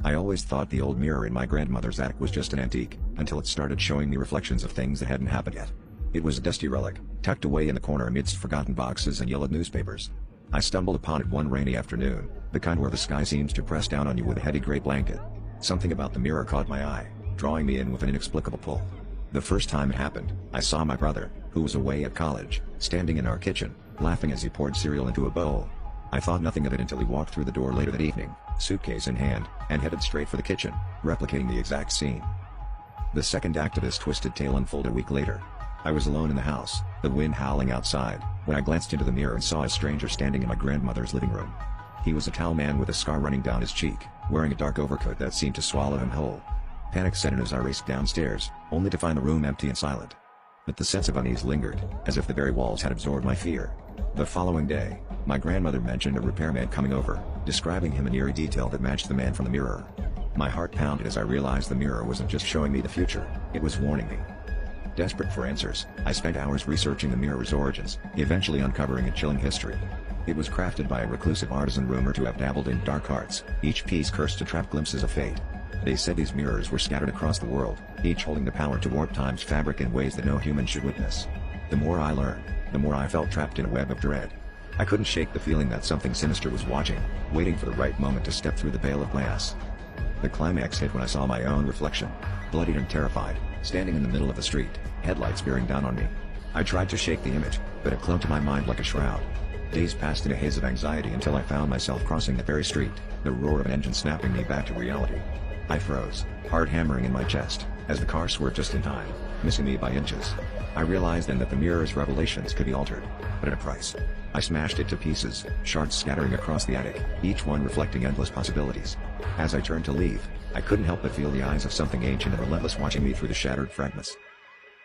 I always thought the old mirror in my grandmother's attic was just an antique, until it started showing me reflections of things that hadn't happened yet. It was a dusty relic, tucked away in the corner amidst forgotten boxes and yellowed newspapers. I stumbled upon it one rainy afternoon, the kind where the sky seems to press down on you with a heavy gray blanket. Something about the mirror caught my eye, drawing me in with an inexplicable pull. The first time it happened, I saw my brother, who was away at college, standing in our kitchen, laughing as he poured cereal into a bowl. I thought nothing of it until he walked through the door later that evening, suitcase in hand, and headed straight for the kitchen, replicating the exact scene. The second act of this twisted tale unfolded a week later. I was alone in the house, the wind howling outside, when I glanced into the mirror and saw a stranger standing in my grandmother's living room. He was a tall man with a scar running down his cheek, wearing a dark overcoat that seemed to swallow him whole. Panic set in as I raced downstairs, only to find the room empty and silent. But the sense of unease lingered, as if the very walls had absorbed my fear. The following day, my grandmother mentioned a repairman coming over, describing him in eerie detail that matched the man from the mirror. My heart pounded as I realized the mirror wasn't just showing me the future, it was warning me. Desperate for answers, I spent hours researching the mirror's origins, eventually uncovering a chilling history. It was crafted by a reclusive artisan rumored to have dabbled in dark arts, each piece cursed to trap glimpses of fate. They said these mirrors were scattered across the world, each holding the power to warp time's fabric in ways that no human should witness. The more I learned, the more I felt trapped in a web of dread. I couldn't shake the feeling that something sinister was watching, waiting for the right moment to step through the veil of glass. The climax hit when I saw my own reflection, bloodied and terrified, standing in the middle of the street, headlights bearing down on me. I tried to shake the image, but it clung to my mind like a shroud. Days passed in a haze of anxiety until I found myself crossing that very street, the roar of an engine snapping me back to reality. I froze, heart hammering in my chest, as the car swerved just in time, missing me by inches. I realized then that the mirror's revelations could be altered, but at a price. I smashed it to pieces, shards scattering across the attic, each one reflecting endless possibilities. As I turned to leave, I couldn't help but feel the eyes of something ancient and relentless watching me through the shattered fragments.